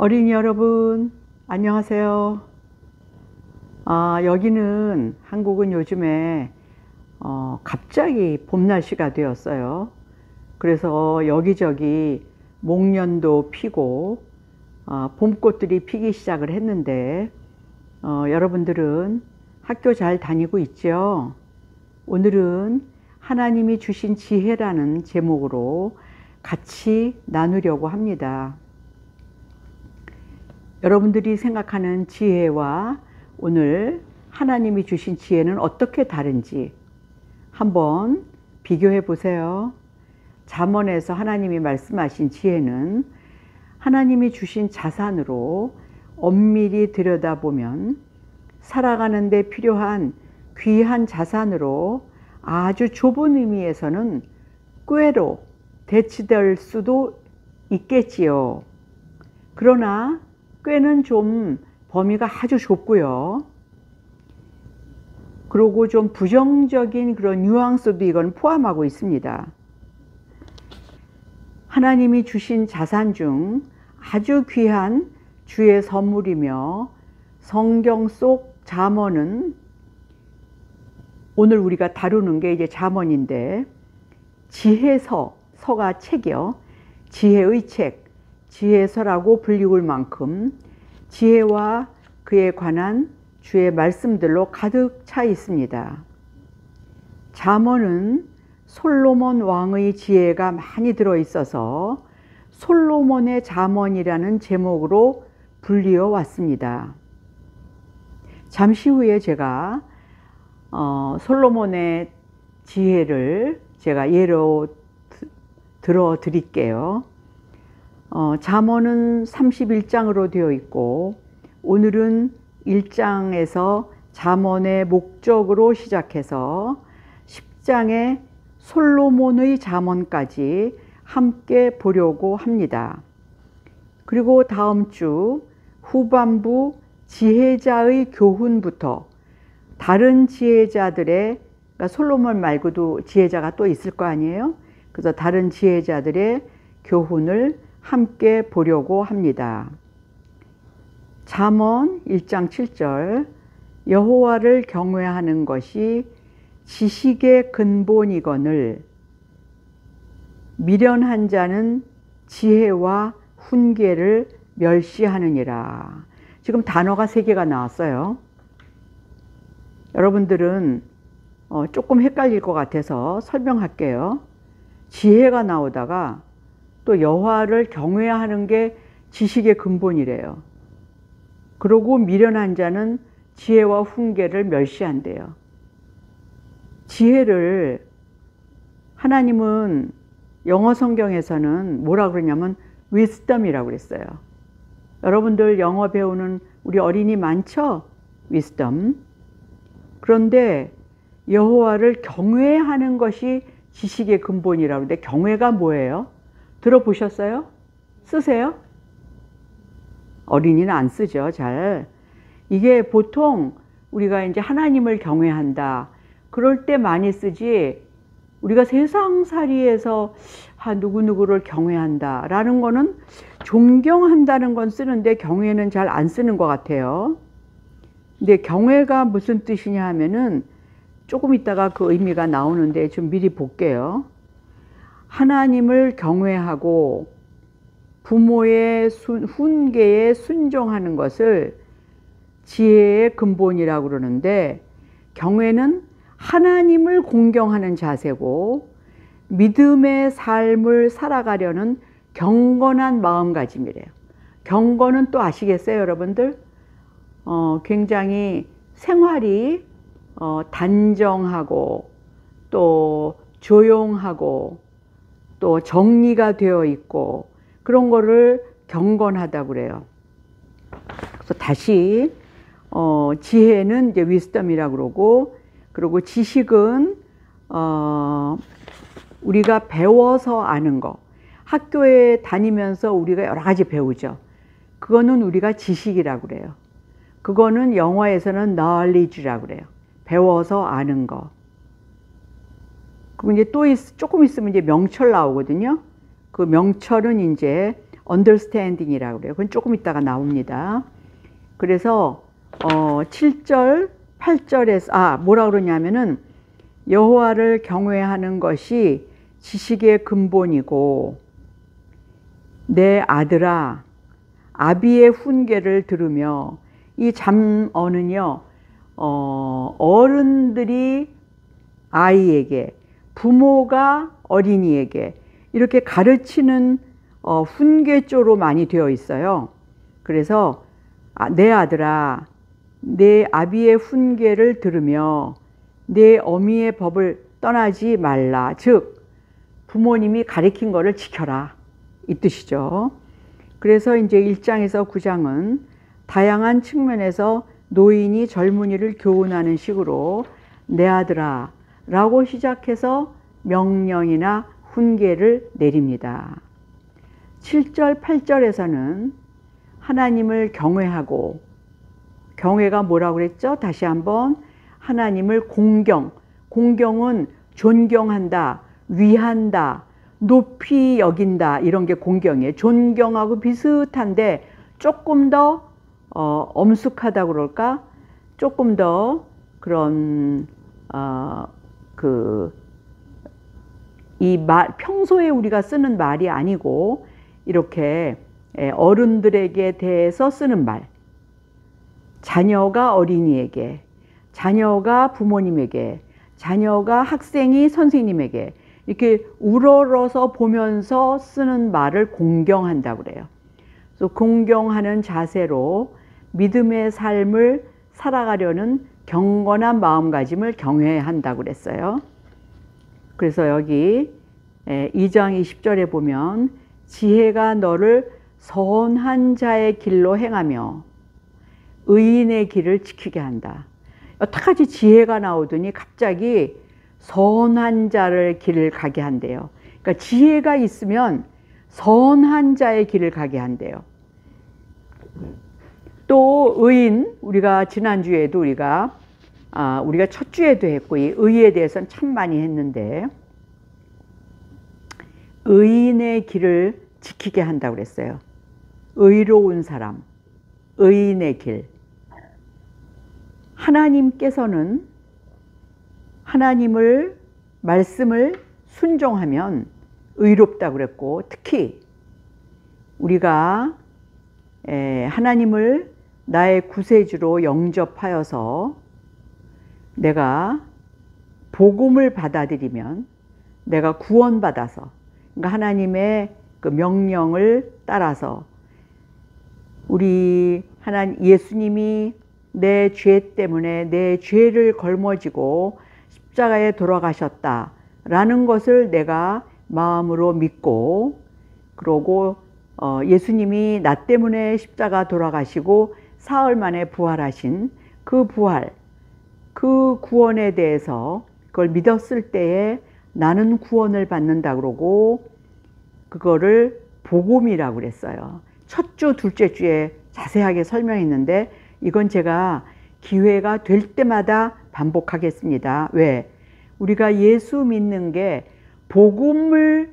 어린이 여러분, 안녕하세요. 여기는 한국은 요즘에 갑자기 봄 날씨가 되었어요. 그래서 여기저기 목련도 피고 봄꽃들이 피기 시작을 했는데 여러분들은 학교 잘 다니고 있죠? 오늘은 하나님이 주신 지혜라는 제목으로 같이 나누려고 합니다. 여러분들이 생각하는 지혜와 오늘 하나님이 주신 지혜는 어떻게 다른지 한번 비교해 보세요. 잠언에서 하나님이 말씀하신 지혜는 하나님이 주신 자산으로 엄밀히 들여다보면 살아가는 데 필요한 귀한 자산으로 아주 좁은 의미에서는 꾀로 대치될 수도 있겠지요. 그러나 꾀는 좀 범위가 아주 좁고요. 그리고 좀 부정적인 그런 뉘앙스도 이건 포함하고 있습니다. 하나님이 주신 자산 중 아주 귀한 주의 선물이며 성경 속 잠언은 오늘 우리가 다루는 게 이제 잠언인데 지혜서, 서가 책이요. 지혜의 책, 지혜서라고 불리울 만큼 지혜와 그에 관한 주의 말씀들로 가득 차 있습니다. 잠언은 솔로몬 왕의 지혜가 많이 들어 있어서 솔로몬의 잠언이라는 제목으로 불리어 왔습니다. 잠시 후에 제가 솔로몬의 지혜를 제가 예로 들어 드릴게요. 잠언은 31장으로 되어 있고 오늘은 1장에서 잠언의 목적으로 시작해서 10장의 솔로몬의 잠언까지 함께 보려고 합니다. 그리고 다음 주 후반부 지혜자의 교훈부터 다른 지혜자들의, 그러니까 솔로몬 말고도 지혜자가 또 있을 거 아니에요? 그래서 다른 지혜자들의 교훈을 함께 보려고 합니다. 잠언 1장 7절 여호와를 경외하는 것이 지식의 근본이거늘 미련한 자는 지혜와 훈계를 멸시하느니라. 지금 단어가 3개가 나왔어요. 여러분들은 조금 헷갈릴 것 같아서 설명할게요. 지혜가 나오다가 또 여호와를 경외하는 게 지식의 근본이래요. 그리고 미련한 자는 지혜와 훈계를 멸시한대요. 지혜를 하나님은 영어 성경에서는 뭐라 그러냐면 wisdom이라고 그랬어요. 여러분들 영어 배우는 우리 어린이 많죠? wisdom. 그런데 여호와를 경외하는 것이 지식의 근본이라고 그러는데 경외가 뭐예요? 들어보셨어요? 쓰세요? 어린이는 안 쓰죠, 잘. 이게 보통 우리가 이제 하나님을 경외한다. 그럴 때 많이 쓰지, 우리가 세상살이에서 누구누구를 경외한다 라는 거는 존경한다는 건 쓰는데 경외는 잘 안 쓰는 것 같아요. 근데 경외가 무슨 뜻이냐 하면은 조금 있다가 그 의미가 나오는데 좀 미리 볼게요. 하나님을 경외하고 부모의 훈계에 순종하는 것을 지혜의 근본이라고 그러는데 경외는 하나님을 공경하는 자세고 믿음의 삶을 살아가려는 경건한 마음가짐이래요. 경건은 또 아시겠어요, 여러분들? 굉장히 생활이 단정하고 또 조용하고 또 정리가 되어 있고 그런 거를 경건하다고 그래요. 그래서 다시 지혜는 이제 wisdom이라고 그러고, 그리고 지식은 우리가 배워서 아는 거. 학교에 다니면서 우리가 여러 가지 배우죠. 그거는 우리가 지식이라고 그래요. 그거는 영어에서는 knowledge라고 그래요. 배워서 아는 거. 그리고 이제 또 조금 있으면 이제 명철 나오거든요. 그 명철은 이제 understanding이라고 그래요. 그건 조금 이따가 나옵니다. 그래서 7절, 8절에서 뭐라 그러냐면은 여호와를 경외하는 것이 지식의 근본이고 내 아들아 아비의 훈계를 들으며 이 잠언은요 어른들이 아이에게 부모가 어린이에게 이렇게 가르치는 훈계조로 많이 되어 있어요. 그래서 내 아들아 내 아비의 훈계를 들으며 내 어미의 법을 떠나지 말라. 즉 부모님이 가르친 거를 지켜라 이 뜻이죠. 그래서 이제 1장에서 9장은 다양한 측면에서 노인이 젊은이를 교훈하는 식으로 내 아들아 라고 시작해서 명령이나 훈계를 내립니다. 7절, 8절에서는 하나님을 경외하고, 경외가 뭐라고 그랬죠? 다시 한번 하나님을 공경은 존경한다, 위한다, 높이 여긴다 이런 게 공경이에요. 존경하고 비슷한데 조금 더 엄숙하다 그럴까? 조금 더 그런 평소에 우리가 쓰는 말이 아니고 이렇게 어른들에게 대해서 쓰는 말, 자녀가 어린이에게, 자녀가 부모님에게, 자녀가 학생이 선생님에게 이렇게 우러러서 보면서 쓰는 말을 공경한다고 그래요. 그래서 공경하는 자세로 믿음의 삶을 살아가려는 경건한 마음가짐을 경외한다고 그랬어요. 그래서 여기 2장 20절에 보면 지혜가 너를 선한 자의 길로 행하며 의인의 길을 지키게 한다. 여태까지 지혜가 나오더니 갑자기 선한 자를 길을 가게 한대요. 그러니까 지혜가 있으면 선한 자의 길을 가게 한대요. 또 의인, 우리가 지난주에도 우리가 첫 주에도 했고 이 의에 대해서는 참 많이 했는데 의인의 길을 지키게 한다고 그랬어요. 의로운 사람, 의인의 길. 하나님께서는 하나님을 말씀을 순종하면 의롭다고 그랬고 특히 우리가 하나님을 나의 구세주로 영접하여서 내가 복음을 받아들이면 내가 구원받아서 그러니까 하나님의 그 명령을 따라서 우리 예수님이 내 죄 때문에 내 죄를 걸머지고 십자가에 돌아가셨다라는 것을 내가 마음으로 믿고 그러고 예수님이 나 때문에 십자가 돌아가시고 사흘 만에 부활하신 그 부활, 그 구원에 대해서 그걸 믿었을 때에 나는 구원을 받는다 그러고 그거를 복음이라고 그랬어요. 첫 주, 둘째 주에 자세하게 설명했는데 이건 제가 기회가 될 때마다 반복하겠습니다. 왜? 우리가 예수 믿는 게 복음을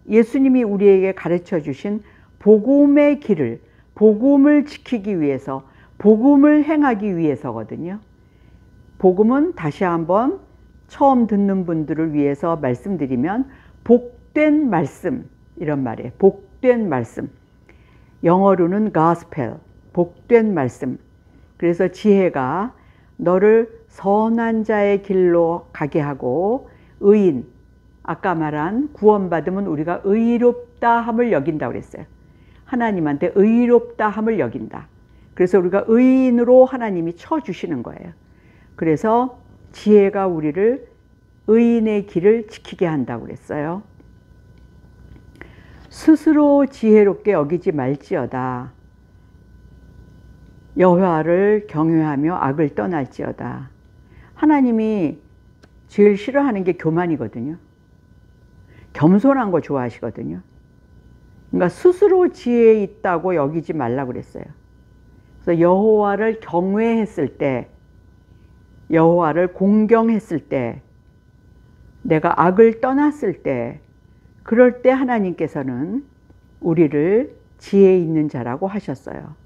예수님이 우리에게 가르쳐 주신 복음의 길을, 복음을 지키기 위해서, 복음을 행하기 위해서거든요. 복음은 다시 한번 처음 듣는 분들을 위해서 말씀드리면 복된 말씀 이런 말이에요. 복된 말씀. 영어로는 gospel, 복된 말씀. 그래서 지혜가 너를 선한 자의 길로 가게 하고 의인, 아까 말한 구원받으면 우리가 의롭다함을 여긴다고 그랬어요. 하나님한테 의롭다함을 여긴다. 그래서 우리가 의인으로 하나님이 쳐주시는 거예요. 그래서 지혜가 우리를 의인의 길을 지키게 한다고 그랬어요. 스스로 지혜롭게 여기지 말지어다. 여호와를 경외하며 악을 떠날지어다. 하나님이 제일 싫어하는 게 교만이거든요. 겸손한 거 좋아하시거든요. 그러니까 스스로 지혜 있다고 여기지 말라고 그랬어요. 그래서 여호와를 경외했을 때, 여호와를 공경했을 때, 내가 악을 떠났을 때, 그럴 때 하나님께서는 우리를 지혜 있는 자라고 하셨어요.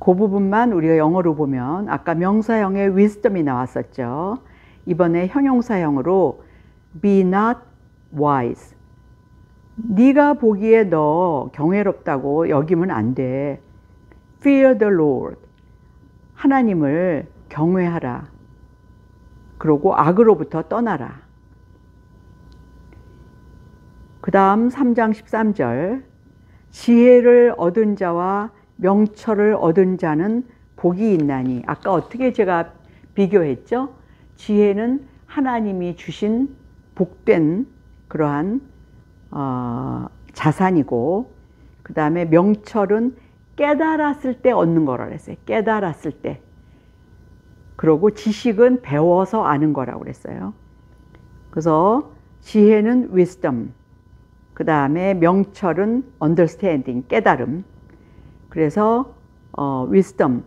그 부분만 우리가 영어로 보면 아까 명사형의 wisdom이 나왔었죠. 이번에 형용사형으로 be not wise. 네가 보기에 너 경외롭다고 여기면 안 돼. Fear the Lord. 하나님을 경외하라. 그러고 악으로부터 떠나라. 그 다음 3장 13절. 지혜를 얻은 자와 명철을 얻은 자는 복이 있나니. 아까 어떻게 제가 비교했죠? 지혜는 하나님이 주신 복된 그러한 자산이고, 그 다음에 명철은 깨달았을 때 얻는 거라고 그랬어요. 깨달았을 때. 그리고 지식은 배워서 아는 거라고 그랬어요. 그래서 지혜는 wisdom, 그 다음에 명철은 understanding, 깨달음. 그래서 wisdom,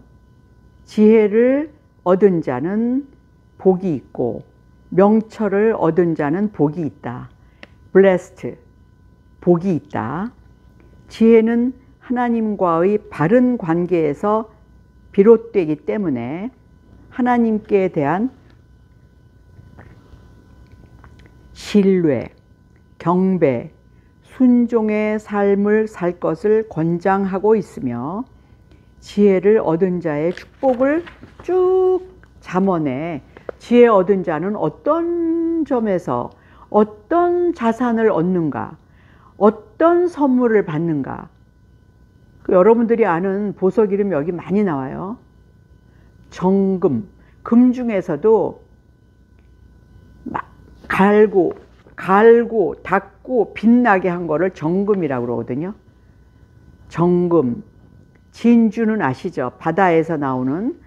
지혜를 얻은 자는 복이 있고 명철을 얻은 자는 복이 있다. blessed, 복이 있다. 지혜는 하나님과의 바른 관계에서 비롯되기 때문에 하나님께 대한 신뢰, 경배, 순종의 삶을 살 것을 권장하고 있으며, 지혜를 얻은 자의 축복을 쭉 잠언에 지혜 얻은 자는 어떤 점에서 어떤 자산을 얻는가, 어떤 선물을 받는가. 여러분들이 아는 보석 이름 여기 많이 나와요. 정금, 금 중에서도 갈고 닦고 빛나게 한 거를 정금이라고 그러거든요. 정금. 진주는 아시죠? 바다에서 나오는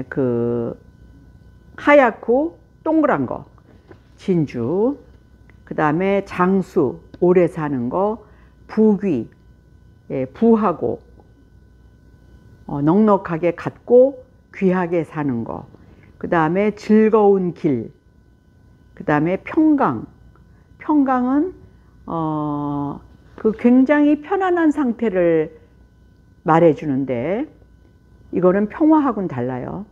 그 하얗고 동그란 거, 진주. 그 다음에 장수, 오래 사는 거. 부귀, 부하고 넉넉하게 갖고 귀하게 사는 거. 그 다음에 즐거운 길. 그 다음에 평강. 평강은 그 굉장히 편안한 상태를 말해주는데, 이거는 평화하고는 달라요.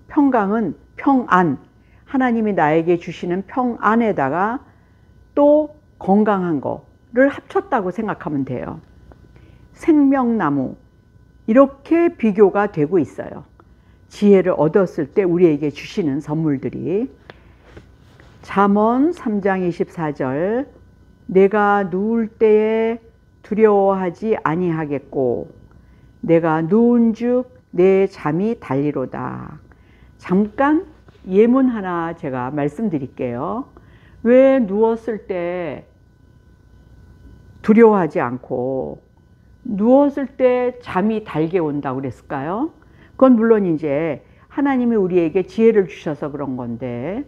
평강은 평안, 하나님이 나에게 주시는 평안에다가 또 건강한 거를 합쳤다고 생각하면 돼요. 생명나무, 이렇게 비교가 되고 있어요. 지혜를 얻었을 때 우리에게 주시는 선물들이. 잠언 3장 24절. 내가 누울 때에 두려워하지 아니하겠고 내가 누운즉 내 잠이 달리로다. 잠깐 예문 하나 제가 말씀드릴게요. 왜 누웠을 때 두려워하지 않고 누웠을 때 잠이 달게 온다고 그랬을까요? 그건 물론 이제 하나님이 우리에게 지혜를 주셔서 그런 건데,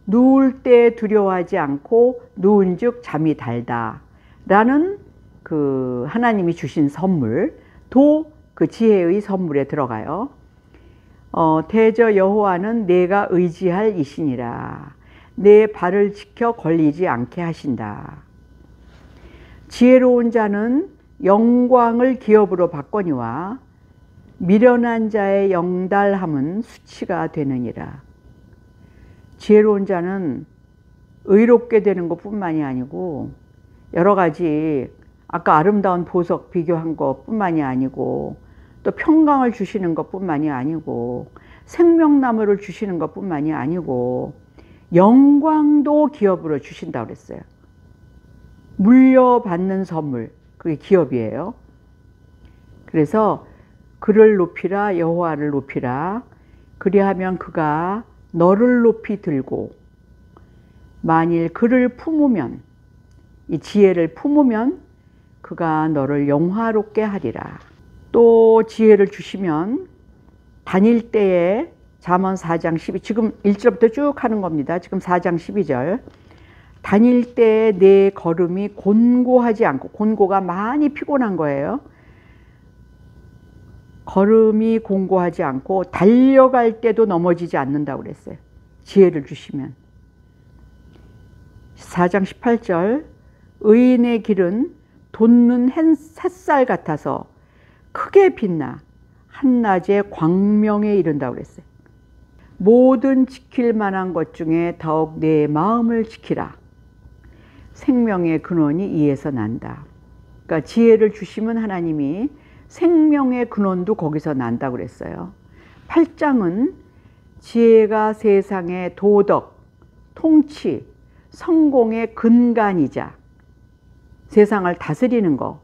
누울 때 두려워하지 않고 누운즉 잠이 달다 라는 그 하나님이 주신 선물도 그 지혜의 선물에 들어가요. 대저 여호와는 내가 의지할 이시니라. 내 발을 지켜 걸리지 않게 하신다. 지혜로운 자는 영광을 기업으로 받거니와 미련한 자의 영달함은 수치가 되느니라. 지혜로운 자는 의롭게 되는 것뿐만이 아니고, 여러 가지 아까 아름다운 보석 비교한 것뿐만이 아니고, 또 평강을 주시는 것뿐만이 아니고, 생명나무를 주시는 것뿐만이 아니고, 영광도 기업으로 주신다고 그랬어요. 물려받는 선물, 그게 기업이에요. 그래서 그를 높이라, 여호와를 높이라. 그리하면 그가 너를 높이 들고, 만일 그를 품으면, 이 지혜를 품으면 그가 너를 영화롭게 하리라. 또 지혜를 주시면 다닐 때에 잠언 4장 12, 지금 1절부터 쭉 하는 겁니다. 지금 4장 12절. 다닐 때에 내 걸음이 곤고하지 않고, 곤고가 많이 피곤한 거예요. 걸음이 곤고하지 않고 달려갈 때도 넘어지지 않는다고 그랬어요. 지혜를 주시면. 4장 18절. 의인의 길은 돋는 햇살 같아서 크게 빛나 한낮에 광명에 이른다고 그랬어요. 모든 지킬 만한 것 중에 더욱 내 마음을 지키라. 생명의 근원이 이에서 난다. 그러니까 지혜를 주시면 하나님이 생명의 근원도 거기서 난다고 그랬어요. 8장은 지혜가 세상의 도덕, 통치, 성공의 근간이자 세상을 다스리는 것,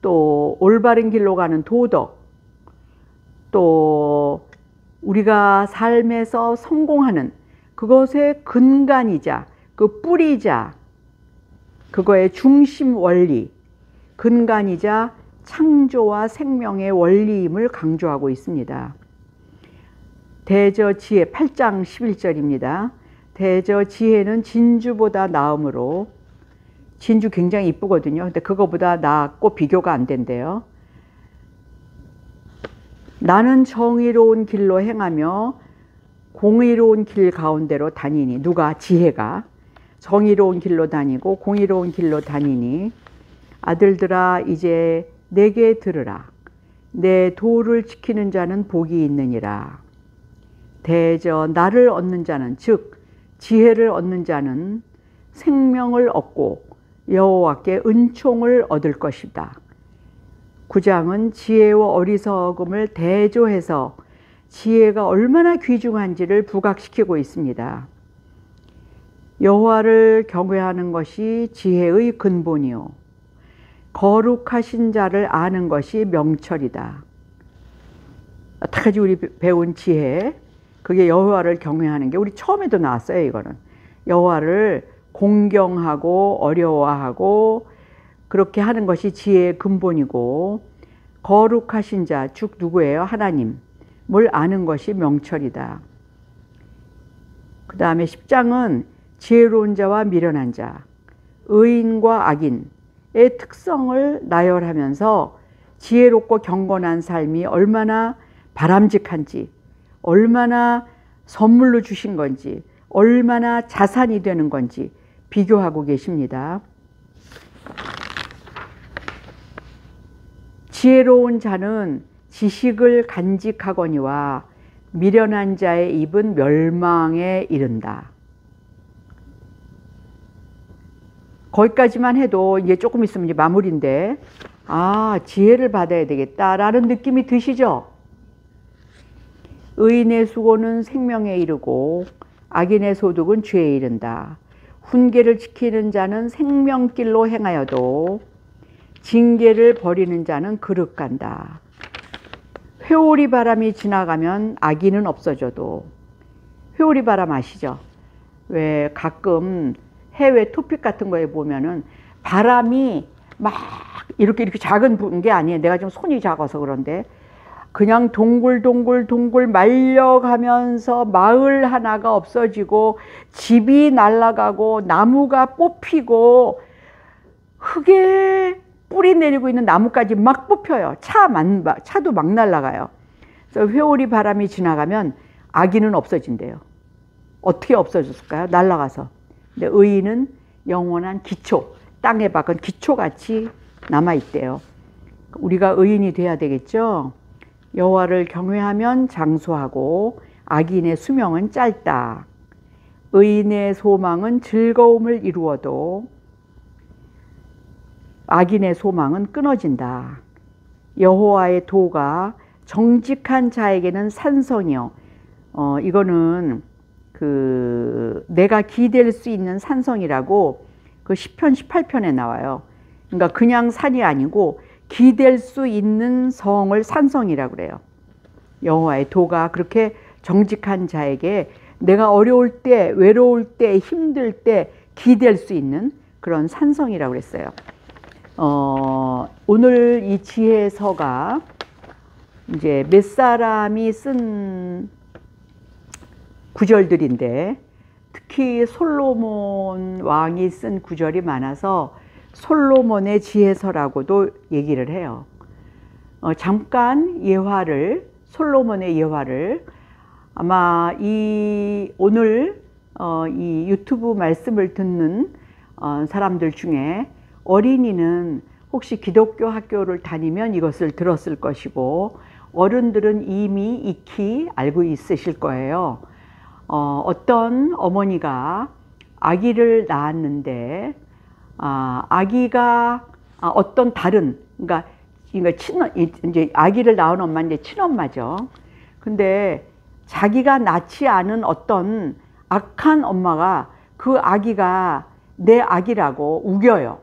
또 올바른 길로 가는 도덕, 또 우리가 삶에서 성공하는 그것의 근간이자 그 뿌리자, 그거의 중심 원리, 근간이자 창조와 생명의 원리임을 강조하고 있습니다. 대저지혜 8장 11절입니다. 대저지혜는 진주보다 나음으로, 진주 굉장히 이쁘거든요. 근데 그거보다 낫고 비교가 안 된대요. 나는 정의로운 길로 행하며 공의로운 길 가운데로 다니니. 누가? 지혜가 정의로운 길로 다니고 공의로운 길로 다니니. 아들들아 이제 내게 들으라. 내 도를 지키는 자는 복이 있느니라. 대저 나를 얻는 자는, 즉 지혜를 얻는 자는 생명을 얻고 여호와께 은총을 얻을 것이다. 9장은 지혜와 어리석음을 대조해서 지혜가 얼마나 귀중한지를 부각시키고 있습니다. 여호와를 경외하는 것이 지혜의 근본이요 거룩하신 자를 아는 것이 명철이다. 여태까지 우리 배운 지혜, 그게 여호와를 경외하는 게, 우리 처음에도 나왔어요. 이거는 여호와를 공경하고 어려워하고 그렇게 하는 것이 지혜의 근본이고, 거룩하신 자, 즉 누구예요? 하나님. 뭘 아는 것이 명철이다. 그 다음에 10장은 지혜로운 자와 미련한 자, 의인과 악인의 특성을 나열하면서 지혜롭고 경건한 삶이 얼마나 바람직한지, 얼마나 선물로 주신 건지, 얼마나 자산이 되는 건지 비교하고 계십니다. 지혜로운 자는 지식을 간직하거니와 미련한 자의 입은 멸망에 이른다. 거기까지만 해도 이제 조금 있으면 이제 마무리인데, 아, 지혜를 받아야 되겠다라는 느낌이 드시죠? 의인의 수고는 생명에 이르고 악인의 소득은 죄에 이른다. 훈계를 지키는 자는 생명길로 행하여도 징계를 버리는 자는 그릇 간다. 회오리 바람이 지나가면 악인은 없어져도, 회오리 바람 아시죠? 왜 가끔 해외 토픽 같은 거에 보면은 바람이 막 이렇게 작은 게 아니에요. 내가 좀 손이 작아서 그런데 그냥 동글동글 말려가면서 마을 하나가 없어지고 집이 날아가고 나무가 뽑히고 흙에 뿌리 내리고 있는 나무까지 막 뽑혀요. 차도 막 날아가요. 그래서 회오리 바람이 지나가면 악인은 없어진대요. 어떻게 없어졌을까요? 날아가서. 근데 의인은 영원한 기초, 땅에 박은 기초같이 남아있대요. 우리가 의인이 돼야 되겠죠. 여호와를 경외하면 장수하고 악인의 수명은 짧다. 의인의 소망은 즐거움을 이루어도 악인의 소망은 끊어진다. 여호와의 도가 정직한 자에게는 산성이요. 이거는 내가 기댈 수 있는 산성이라고 그 시편 18편에 나와요. 그러니까 그냥 산이 아니고 기댈 수 있는 성을 산성이라고 그래요. 여호와의 도가 그렇게 정직한 자에게 내가 어려울 때, 외로울 때, 힘들 때 기댈 수 있는 그런 산성이라고 그랬어요. 오늘 이 지혜서가 이제 몇 사람이 쓴 구절들인데, 특히 솔로몬 왕이 쓴 구절이 많아서 솔로몬의 지혜서라고도 얘기를 해요. 잠깐 솔로몬의 예화를 아마 오늘 이 유튜브 말씀을 듣는 사람들 중에 어린이는 혹시 기독교 학교를 다니면 이것을 들었을 것이고, 어른들은 이미 익히 알고 있으실 거예요. 어떤 어머니가 아기를 낳았는데, 아기가 어떤 다른, 그러니까 이제 아기를 낳은 엄마, 이제 친엄마죠. 근데 자기가 낳지 않은 어떤 악한 엄마가 그 아기가 내 아기라고 우겨요.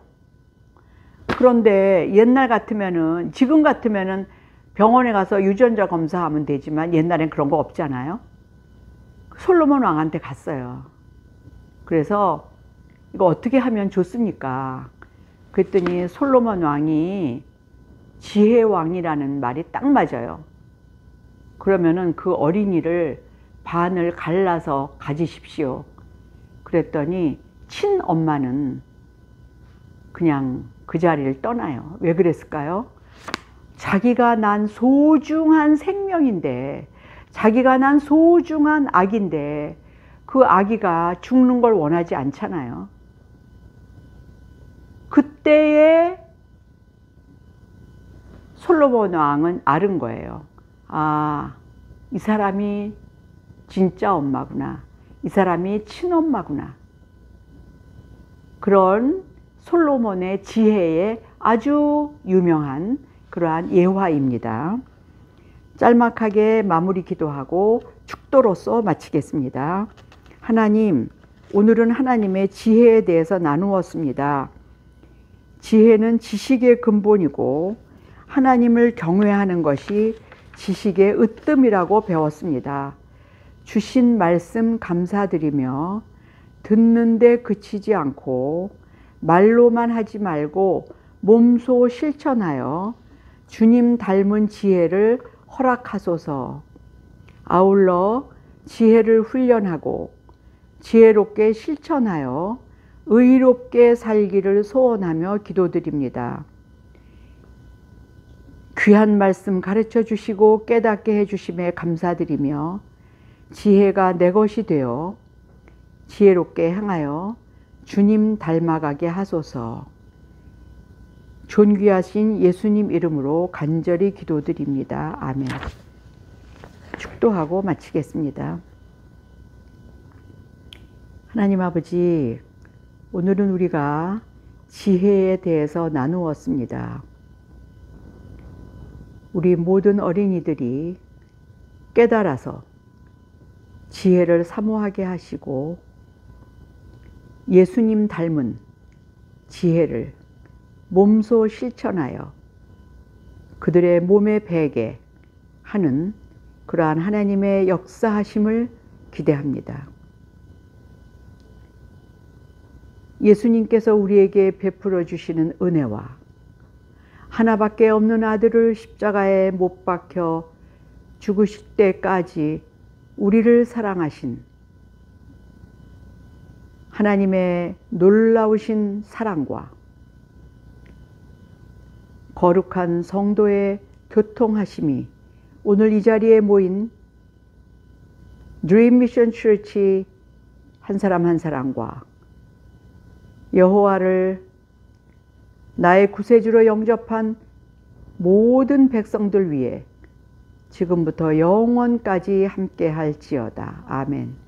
그런데 옛날 같으면은, 지금 같으면은 병원에 가서 유전자 검사하면 되지만 옛날엔 그런 거 없잖아요. 솔로몬 왕한테 갔어요. 그래서 이거 어떻게 하면 좋습니까? 그랬더니 솔로몬 왕이 지혜왕이라는 말이 딱 맞아요. 그러면은 그 어린이를 반을 갈라서 가지십시오. 그랬더니 친엄마는 그냥 그 자리를 떠나요. 왜 그랬을까요? 자기가 난 소중한 생명인데, 자기가 난 소중한 아기인데 그 아기가 죽는 걸 원하지 않잖아요. 그때에 솔로몬 왕은 알은 거예요. 아, 이 사람이 진짜 엄마구나. 이 사람이 친엄마구나. 그런 솔로몬의 지혜에 아주 유명한 그러한 예화입니다. 짤막하게 마무리 기도하고 축도로서 마치겠습니다. 하나님, 오늘은 하나님의 지혜에 대해서 나누었습니다. 지혜는 지식의 근본이고 하나님을 경외하는 것이 지식의 으뜸이라고 배웠습니다. 주신 말씀 감사드리며 듣는데 그치지 않고 말로만 하지 말고 몸소 실천하여 주님 닮은 지혜를 허락하소서. 아울러 지혜를 훈련하고 지혜롭게 실천하여 의롭게 살기를 소원하며 기도드립니다. 귀한 말씀 가르쳐 주시고 깨닫게 해주심에 감사드리며 지혜가 내 것이 되어 지혜롭게 행하여 주님 닮아가게 하소서. 존귀하신 예수님 이름으로 간절히 기도드립니다. 아멘. 축도하고 마치겠습니다. 하나님 아버지, 오늘은 우리가 지혜에 대해서 나누었습니다. 우리 모든 어린이들이 깨달아서 지혜를 사모하게 하시고 예수님 닮은 지혜를 몸소 실천하여 그들의 몸에 배게 하는 그러한 하나님의 역사하심을 기대합니다. 예수님께서 우리에게 베풀어 주시는 은혜와 하나밖에 없는 아들을 십자가에 못 박혀 죽으실 때까지 우리를 사랑하신 하나님의 놀라우신 사랑과 거룩한 성도의 교통하심이 오늘 이 자리에 모인 드림 미션 처치 한 사람 한 사람과 여호와를 나의 구세주로 영접한 모든 백성들 위해 지금부터 영원까지 함께 할지어다. 아멘.